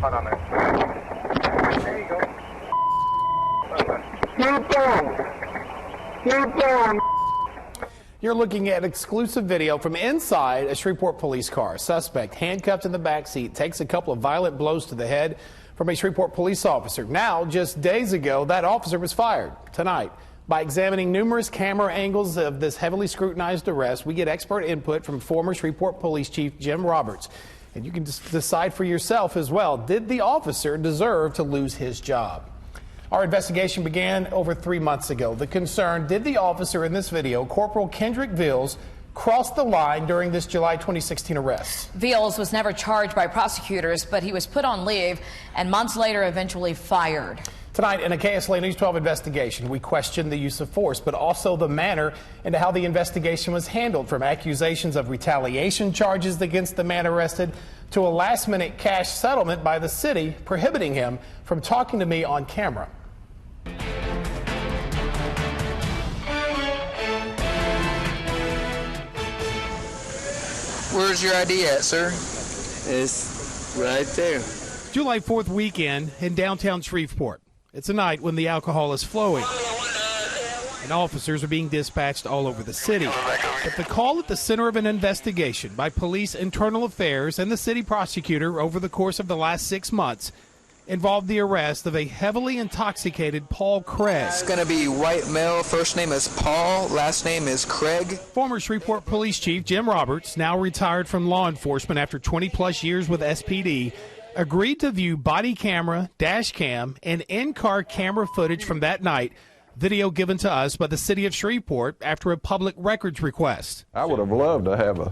Hold on there. There you go. Keep going. You're looking at exclusive video from inside a Shreveport police car. Suspect handcuffed in the back seat takes a couple of violent blows to the head from a Shreveport police officer. Now, just days ago, that officer was fired. Tonight, by examining numerous camera angles of this heavily scrutinized arrest, we get expert input from former Shreveport Police Chief Jim Roberts. And you can decide for yourself as well, did the officer deserve to lose his job? Our investigation began over 3 months ago. The concern, did the officer in this video, Corporal Kendrick Vills, cross the line during this July 2016 arrest? Vills was never charged by prosecutors, but he was put on leave and months later eventually fired. Tonight in a KSLA News 12 investigation, we questioned the use of force, but also the manner into how the investigation was handled, from accusations of retaliation charges against the man arrested to a last-minute cash settlement by the city prohibiting him from talking to me on camera. Where's your ID at, sir? It's right there. July 4th weekend in downtown Shreveport. It's a night when the alcohol is flowing and officers are being dispatched all over the city. But the call at the center of an investigation by police internal affairs and the city prosecutor over the course of the last 6 months involved the arrest of a heavily intoxicated Paul Craig. It's going to be white male. First name is Paul. Last name is Craig. Former Shreveport Police Chief Jim Roberts, now retired from law enforcement after 20-plus years with SPD, agreed to view body camera, dash cam, and in-car camera footage from that night, video given to us by the city of Shreveport after a public records request. I would have loved to have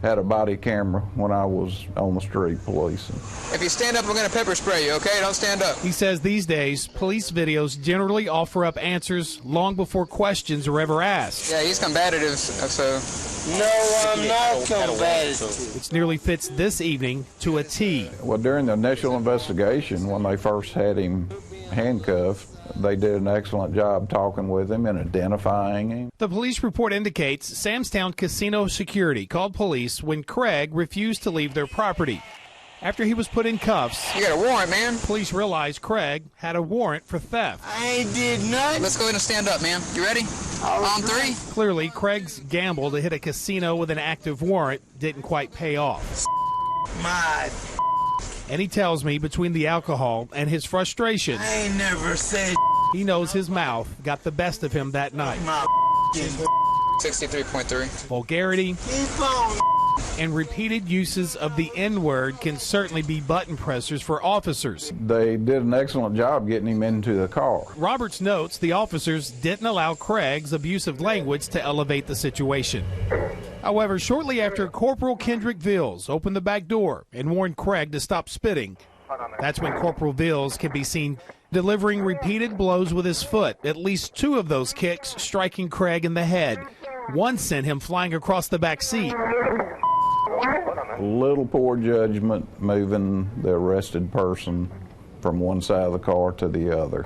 had a body camera when I was on the street policing. If you stand up, we're going to pepper spray you, okay? Don't stand up. He says these days, police videos generally offer up answers long before questions are ever asked. Yeah, he's combative, so... No, I'm not combative. Which nearly fits this evening to a T. Well, during the initial investigation, when they first had him handcuffed, they did an excellent job talking with him and identifying him. The police report indicates Samstown Casino Security called police when Craig refused to leave their property. After he was put in cuffs, you got a warrant, man. Police realized Craig had a warrant for theft. I did not. Let's go ahead and stand up, man. You ready? On three. Clearly, Craig's gamble to hit a casino with an active warrant didn't quite pay off. My. And he tells me between the alcohol and his frustration, I ain't never said. He knows his mouth got the best of him that night. My. 63.3. Vulgarity and repeated uses of the N-word can certainly be button pressers for officers. They did an excellent job getting him into the car. Roberts notes the officers didn't allow Craig's abusive language to elevate the situation. However, shortly after Corporal Kendrick Vills opened the back door and warned Craig to stop spitting, that's when Corporal Vills can be seen delivering repeated blows with his foot, at least 2 of those kicks striking Craig in the head. One sent him flying across the back seat. A little poor judgment moving the arrested person from one side of the car to the other.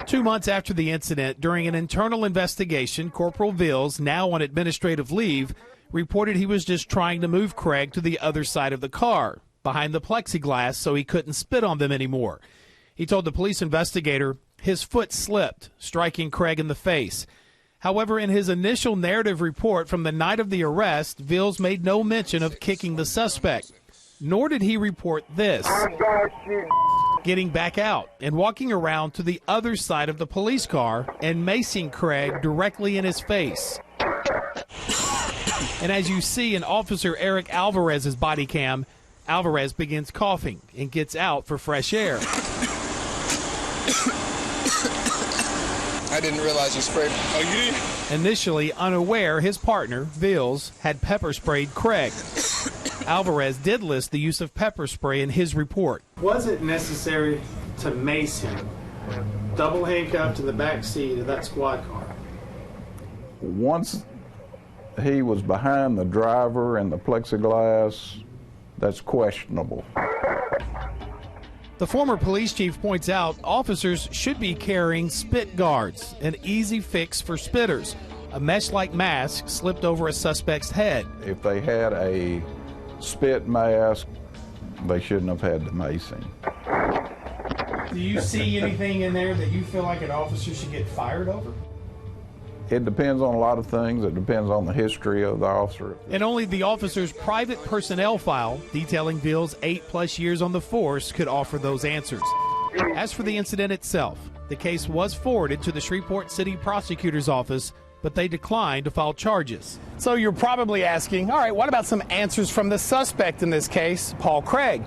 2 months after the incident, during an internal investigation, Corporal Vills, now on administrative leave, reported he was just trying to move Craig to the other side of the car, behind the plexiglass, so he couldn't spit on them anymore. He told the police investigator his foot slipped, striking Craig in the face. However, in his initial narrative report from the night of the arrest, Vills made no mention of kicking the suspect, nor did he report this: getting back out and walking around to the other side of the police car and macing Craig directly in his face. And as you see in Officer Eric Alvarez's body cam, Alvarez begins coughing and gets out for fresh air. I didn't realize you sprayed. Oh, you did? Initially unaware his partner, Vills, had pepper sprayed Craig. Alvarez did list the use of pepper spray in his report. Was it necessary to mace him, double handcuffed in the back seat of that squad car? Once he was behind the driver and the plexiglass, that's questionable. The former police chief points out officers should be carrying spit guards, an easy fix for spitters, a mesh-like mask slipped over a suspect's head. If they had a spit mask They shouldn't have had to mace him. Do you see anything in there that you feel like an officer should get fired over? It depends on a lot of things. It depends on the history of the officer. And only the officer's private personnel file detailing Bill's 8+ years on the force could offer those answers. As for the incident itself, the case was forwarded to the Shreveport City Prosecutor's Office, but they declined to file charges. So you're probably asking, all right, what about some answers from the suspect in this case, Paul Craig?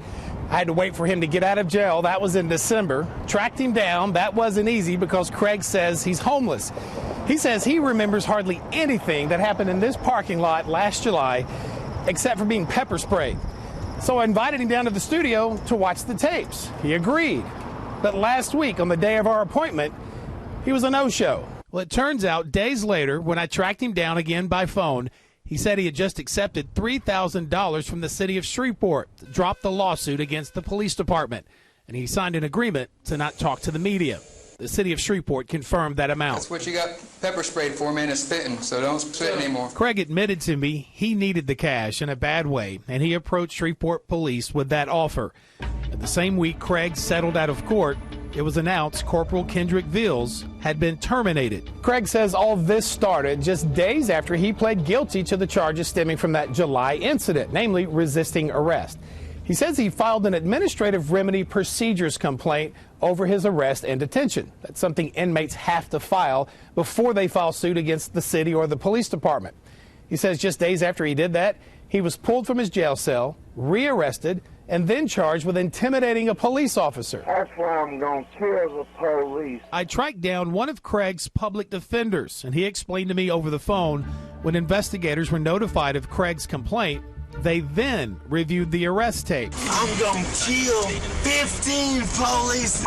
I had to wait for him to get out of jail. That was in December. Tracked him down. That wasn't easy because Craig says he's homeless. He says he remembers hardly anything that happened in this parking lot last July except for being pepper sprayed. So I invited him down to the studio to watch the tapes. He agreed. But last week, on the day of our appointment, he was a no-show. Well, it turns out days later, when I tracked him down again by phone, he said he had just accepted $3,000 from the city of Shreveport to drop the lawsuit against the police department, and he signed an agreement to not talk to the media. The city of Shreveport confirmed that amount. That's what you got pepper sprayed for, man, is spitting, so don't spit anymore. Craig admitted to me he needed the cash in a bad way, and he approached Shreveport Police with that offer. And the same week Craig settled out of court, it was announced Corporal Kendrick Vills had been terminated. Craig says all this started just days after he pled guilty to the charges stemming from that July incident, namely resisting arrest. He says he filed an administrative remedy procedures complaint over his arrest and detention. That's something inmates have to file before they file suit against the city or the police department. He says just days after he did that, he was pulled from his jail cell, rearrested, and then charged with intimidating a police officer. That's why I'm going to kill the police. I tracked down one of Craig's public defenders, and he explained to me over the phone when investigators were notified of Craig's complaint, they then reviewed the arrest tape. I'm gonna kill 15 police.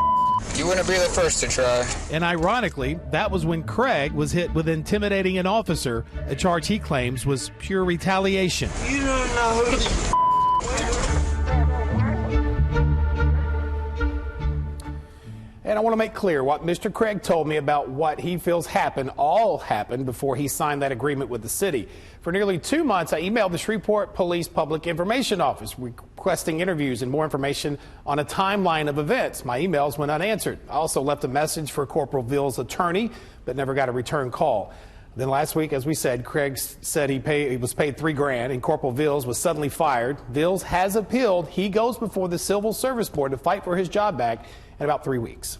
You wouldn't be the first to try. And ironically, that was when Craig was hit with intimidating an officer, a charge he claims was pure retaliation. You don't know who the And I want to make clear what Mr. Craig told me about what he feels happened, all happened before he signed that agreement with the city. For nearly 2 months, I emailed the Shreveport Police Public Information Office requesting interviews and more information on a timeline of events. My emails went unanswered. I also left a message for Corporal Vills' attorney, but never got a return call. Then last week, as we said, Craig said he was paid $3,000 and Corporal Vills was suddenly fired. Vills has appealed. He goes before the Civil Service Board to fight for his job back in about 3 weeks.